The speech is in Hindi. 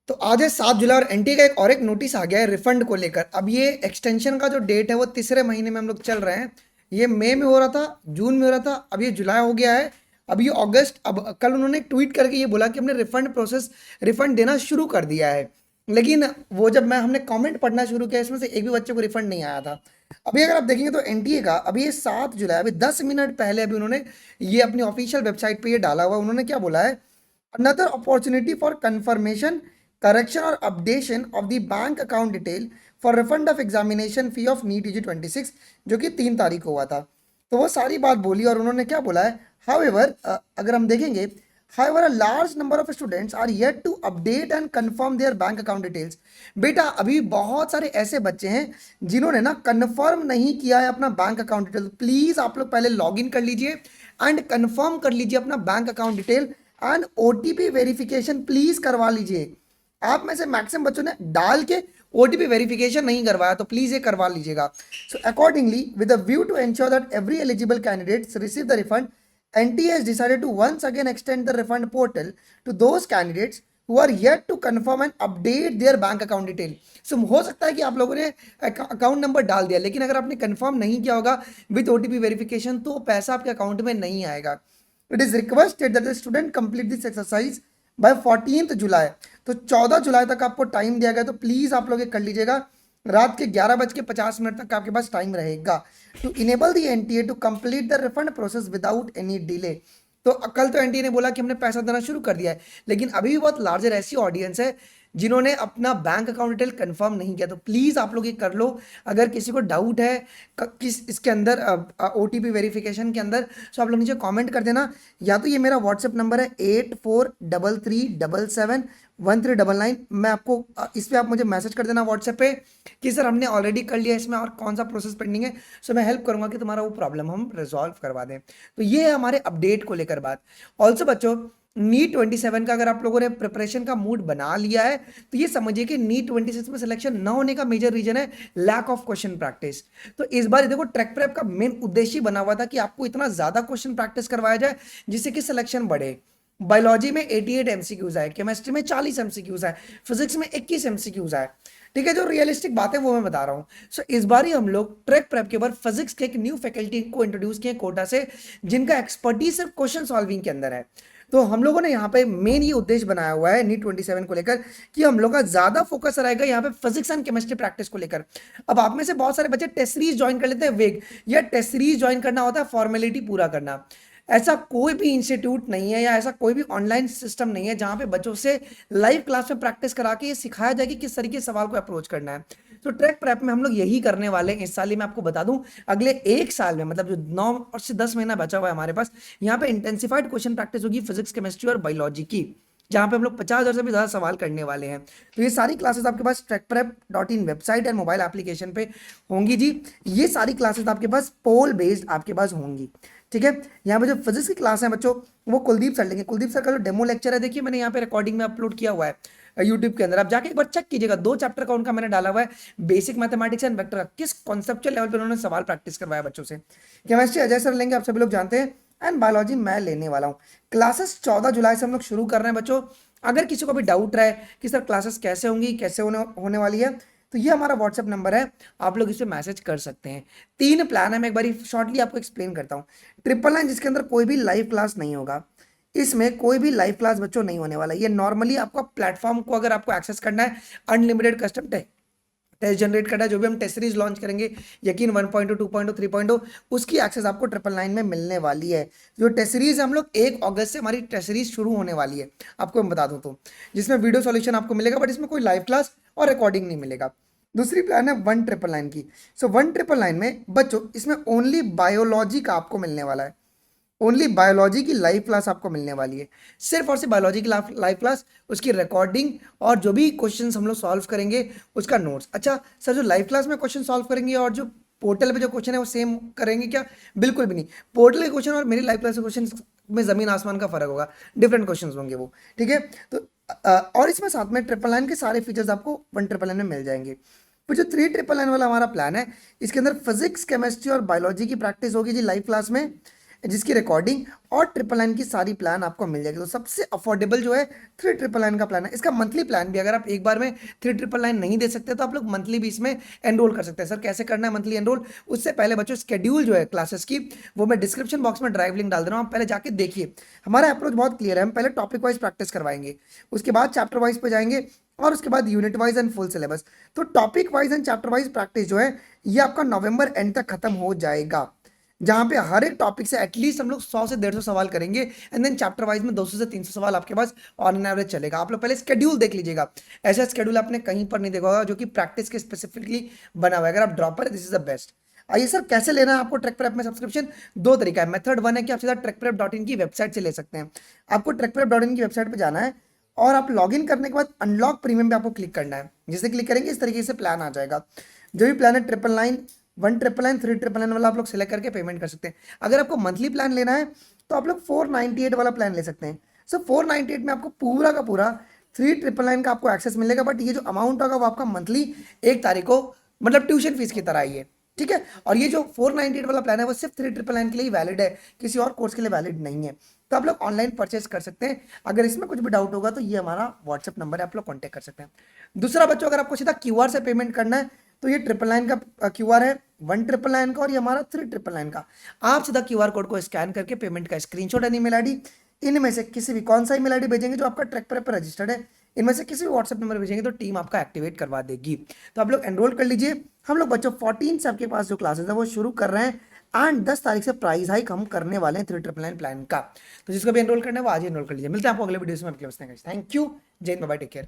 तो आज है 7 जुलाई और एनटीए का एक नोटिस आ गया है रिफंड को लेकर। अब ये एक्सटेंशन का जो डेट है वो तीसरे महीने में हम लोग चल रहे हैं। ये मई में हो रहा था, जून में हो रहा था, अब ये जुलाई हो गया है, अब ये अगस्त। अब कल उन्होंने ट्वीट करके ये बोला कि हमने रिफंड देना शुरू कर दिया है। लेकिन वो जब हमने कमेंट पढ़ना शुरू किया, इसमें से एक भी बच्चे को रिफंड नहीं आया था। अभी अगर आप देखेंगे तो एनटीए का अभी ये 7 जुलाई, अभी 10 मिनट पहले अभी उन्होंने ये अपनी ऑफिशियल वेबसाइट पे ये डाला हुआ। उन्होंने क्या बोला है, another opportunity for confirmation, correction or updation of the bank account detail for refund of examination fee of NEET UG 26, जो कि 3 तारीख को हुआ था। तो वो सारी बात बोली और उन्होंने क्या बोला है, however अगर हम देखेंगे, however a large number of students are yet to update and confirm their bank account details। बेटा अभी बहुत सारे ऐसे बच्चे हैं जिन्होंने ना कन्फर्म नहीं किया है अपना बैंक अकाउंट डिटेल। प्लीज आप लोग पहले लॉग इन कर लीजिए एंड कंफर्म कर लीजिए अपना bank account detail and OTP verification please करवा लीजिए। आप में से मैक्सिमम बच्चों ने डाल के ओटीपी वेरिफिकेशन नहीं करवाया, तो प्लीज ये करवा लीजिएगा। So accordingly with a view to ensure that every eligible candidates receive the refund, NTA has decided to once again extend the refund portal to those candidates who are yet to confirm and update their bank account detail। सो हो सकता है कि आप लोगों ने अकाउंट नंबर डाल दिया, लेकिन अगर आपने कंफर्म नहीं किया होगा विद ओटीपी वेरिफिकेशन, तो पैसा आपके अकाउंट में नहीं आएगा। It is requested that the student complete this exercise by 14 जुलाई। तो 14 जुलाई तक आपको टाइम दिया गया, तो प्लीज आप लोग ये कर लीजिएगा। रात के 11:50 तक आपके पास टाइम रहेगा to enable the NTA to complete the refund process without any delay. तो कल तो एनटीए ने बोला कि हमने पैसा देना शुरू कर दिया है, लेकिन अभी भी बहुत लार्जर ऐसी ऑडियंस है जिन्होंने अपना बैंक अकाउंट डिटेल कंफर्म नहीं किया। तो प्लीज़ आप लोग ये कर लो। अगर किसी को डाउट है किस इसके अंदर ओटीपी वेरिफिकेशन के अंदर, तो आप लोग नीचे कमेंट कर देना। या तो ये मेरा व्हाट्सएप नंबर है 8433771399। मैं आपको इस पर आप मुझे मैसेज कर देना व्हाट्सएप पे कि सर हमने ऑलरेडी कर लिया इसमें और कौन सा प्रोसेस पेंडिंग है। सो मैं हेल्प करूंगा कि तुम्हारा वो प्रॉब्लम हम रिजॉल्व करवा दें। तो ये है हमारे अपडेट को लेकर बात। ऑल्सो बच्चों, नीट 27 का अगर आप लोगों ने प्रिपरेशन का मूड बना लिया है, तो ये समझिए कि नीट 26 में सिलेक्शन न होने का मेजर रीजन है लैक ऑफ क्वेश्चन प्रैक्टिस। तो इस बार देखो ट्रैक प्रेप का मेन उद्देश्य बना हुआ था कि आपको इतना ज्यादा क्वेश्चन प्रैक्टिस करवाया जाए जिससे कि सिलेक्शन बढ़े। बायोलॉजी में 88 एमसीक्यूज आए, केमिस्ट्री में 40 एमसीक्यूज आए, फिजिक्स में 21 एमसीक्यूज आए। ठीक है, जो रियलिस्टिक बात है वो मैं बता रहा हूँ। सो इस बार ही हम लोग ट्रैक प्रेप के बाद फिजिक्स के एक न्यू फैकल्टी को इंट्रोड्यूस किए कोटा से, जिनका एक्सपर्टीज सिर्फ क्वेश्चन सॉल्विंग के अंदर है। तो हम लोगों ने यहाँ पे मेन ये उद्देश्य बनाया हुआ है नीट 27 को लेकर कि हम लोग का ज्यादा फोकस रहेगा यहाँ पे फिजिक्स एंड केमिस्ट्री प्रैक्टिस को लेकर। अब आप में से बहुत सारे बच्चे टेस्ट सीरीज ज्वाइन कर लेते हैं वेग, या टेस्ट सीरीज ज्वाइन करना होता है फॉर्मेलिटी पूरा करना। ऐसा कोई भी इंस्टीट्यूट नहीं है या ऐसा कोई भी ऑनलाइन सिस्टम नहीं है जहां पे बच्चों से लाइव क्लास में प्रैक्टिस करा के ये सिखाया जाए कि किस तरीके से सवाल को अप्रोच करना है। तो ट्रैक प्रेप में हम लोग यही करने वाले हैं इस साल ही। मैं आपको बता दूं, अगले 1 साल में, मतलब जो 9 से 10 महीना बचा हुआ है हमारे पास, यहाँ पे इंटेंसिफाइड क्वेश्चन प्रैक्टिस होगी फिजिक्स, केमिस्ट्री और बायोलॉजी की, जहाँ पे हम लोग 50,000 से भी ज़्यादा सवाल करने वाले हैं। तो ये सारी क्लासेस आपके पास trackprep.in website and mobile application पे होंगी जी। ये सारी क्लासेस आपके पास पोल बेस्ड आपके पास होंगी। ठीक है, यहाँ पे जो फिजिक्स की क्लास है बच्चों, वो कुलदीप सर लेंगे। कुलदीप सर का जो डेमो लेक्चर है, देखिए मैंने यहाँ पे रिकॉर्डिंग में अपलोड किया हुआ है यूट्यूब के अंदर, आप जाके एक बार चेक कीजिएगा। 2 चैप्टर का उनका मैंने डाला हुआ है, बेसिक मैथमेटिक्स एंड वेक्टर का, किस कॉन्सेप्चुअल लेवल पे उन्होंने सवाल प्रैक्टिस करवाया बच्चों से। केमिस्ट्री अजय सर लेंगे, आप सभी लोग जानते हैं, एंड बायोलॉजी मैं लेने वाला हूँ। क्लासेस 14 जुलाई से हम लोग शुरू कर रहे हैं बच्चों। अगर किसी को भी डाउट रहे कि सर क्लासेस कैसे होंगी, कैसे होने वाली है, तो ये हमारा व्हाट्सएप नंबर है, आप लोग इस पर मैसेज कर सकते हैं। 3 प्लान है, मैं एक बार शॉर्टली आपको एक्सप्लेन करता हूँ। 999 जिसके अंदर कोई भी लाइव क्लास नहीं होगा, इसमें कोई भी लाइव क्लास बच्चों नहीं होने वाला। ये नॉर्मली आपका प्लेटफॉर्म को अगर आपको एक्सेस करना है, अनलिमिटेड कस्टम टेस्ट जनरेट करना है, जो भी हम टेस्ट सीरीज लॉन्च करेंगे, यकीन 1.2, 2.2, 3.0, उसकी एक्सेस आपको 999 में मिलने वाली है। जो टेस्ट सीरीज हम लोग 1 अगस्त से हमारी टेस्ट सीरीज शुरू होने वाली है, आपको मैं बता दूं तो, जिसमें वीडियो सॉल्यूशन आपको मिलेगा, बट इसमें कोई लाइव क्लास और रिकॉर्डिंग नहीं मिलेगा। दूसरी प्लान है 1999 की। सो 1999 में बच्चों इसमें ओनली बायोलॉजी का आपको मिलने वाला है, ओनली बायोलॉजी की लाइव क्लास आपको मिलने वाली है, सिर्फ और सिर्फ बायोलॉजी की लाइव क्लास, उसकी रिकॉर्डिंग और जो भी क्वेश्चंस हम लोग सॉल्व करेंगे उसका नोट्स। अच्छा सर, जो लाइव क्लास में क्वेश्चन सॉल्व करेंगे और जो पोर्टल पे जो क्वेश्चन है वो सेम करेंगे क्या? बिल्कुल भी नहीं। पोर्टल के क्वेश्चन और मेरी लाइव क्लास के क्वेश्चन में जमीन आसमान का फर्क होगा, डिफरेंट क्वेश्चन होंगे वो। ठीक है, तो और इसमें साथ में 999 के सारे फीचर्स आपको 1999 में मिल जाएंगे। फिर जो 3999 वाला हमारा प्लान है, इसके अंदर फिजिक्स, केमिस्ट्री और बायोलॉजी की प्रैक्टिस होगी जी लाइव क्लास में, जिसकी रिकॉर्डिंग और 999 की सारी प्लान आपको मिल जाएगी। तो सबसे अफोर्डेबल जो है 3999 का प्लान है। इसका मंथली प्लान भी, अगर आप एक बार में 3999 नहीं दे सकते तो आप लोग मंथली भी इसमें एनरोल कर सकते हैं। सर कैसे करना है मंथली एनरोल? उससे पहले बच्चों शेड्यूल जो है क्लासेस की वो मैं डिस्क्रिप्शन बॉक्स में ड्राइव लिंक डाल दे रहा हूँ, आप पहले जाके देखिए। हमारा अप्रोच बहुत क्लियर है, हम पहले टॉपिक वाइज प्रैक्टिस करवाएंगे, उसके बाद चैप्टर वाइज पे जाएंगे और उसके बाद unit wise and full syllabus. तो topic wise and chapter wise practice जो है ये आपका नवंबर एंड तक खत्म हो जाएगा, जहां पे हर एक टॉपिक से एटलीस्ट हम लोग 100 से 150 सवाल करेंगे एंड देन चैप्टर वाइज में 200 से 300 सवाल आपके पास ऑन एन एवरेज चलेगा। आप लोग पहले स्केड्यूल देख लीजिएगा, ऐसा स्केड्यूल आपने कहीं पर नहीं देखा होगा जो कि प्रैक्टिस के स्पेसिफिकली बना हुआ है। अगर आप ड्रॉपर है दिस इज द बेस्ट। आइए सर कैसे लेना है आपको ट्रैक प्रेप में सब्सक्रिप्शन? दो तरीका है। मेथड वन है कि आप सीधा ट्रैकप्रेप.in की वेबसाइट से ले सकते हैं। आपको ट्रैकप्रेप.in की वेबसाइट पर जाना है और आप लॉगिन करने के बाद अनलॉक प्रीमियम पे आपको क्लिक करना है। जिसे क्लिक करेंगे इस तरीके से प्लान आ जाएगा। जो भी प्लान है 999, 1999, 3999 वाला आप लोग सेलेक्ट करके पेमेंट कर सकते हैं। अगर आपको मंथली प्लान लेना है तो आप लोग 498 वाला प्लान ले सकते हैं। सो 498 में आपको पूरा का पूरा 3999 का आपको एक्सेस मिलेगा, बट ये जो अमाउंट होगा वो आपका मंथली 1 तारीख को मतलब ट्यूशन फीस की तरह ही है, ठीक है। और ये जो 498 वाला प्लान है वो सिर्फ 3999 के लिए वैलिड है, किसी और कोर्स के लिए वैलिड नहीं है। तो आप लोग ऑनलाइन परचेस कर सकते हैं। अगर इसमें कुछ भी डाउट होगा तो ये हमारा व्हाट्सएप नंबर है, आप लोग कॉन्टैक्ट कर सकते हैं। दूसरा बच्चों, अगर आपको सीधा क्यूआर से पेमेंट करना है तो ये 999 का क्यूआर है, 1999 का और ये हमारा 3999 का। आप सीधा क्यूआर कोड को स्कैन करके पेमेंट का स्क्रीनशॉट एंड ईमेल आईडी, इनमें से किसी भी, कौन सा ईमेल आईडी भेजेंगे जो आपका ट्रैक पर रजिस्टर्ड है, इनमें से किसी भी व्हाट्सएप नंबर भेजेंगे तो टीम आपका एक्टिवेट करवा देगी। तो आप लोग एनरोल कर लीजिए। हम लोग बच्चों 14 से आपके पास जो क्लासेस है वो शुरू कर रहे हैं एंड 10 तारीख से प्राइस हाइक हम करने वाले हैं 3999 प्लान का। तो जिसको भी एनरोल करना है वो आज ही एनरोल कर लीजिए। मिलते हैं आपको अगले वीडियो में। थैंक यू, जय हिंद, बाय, टेक केयर।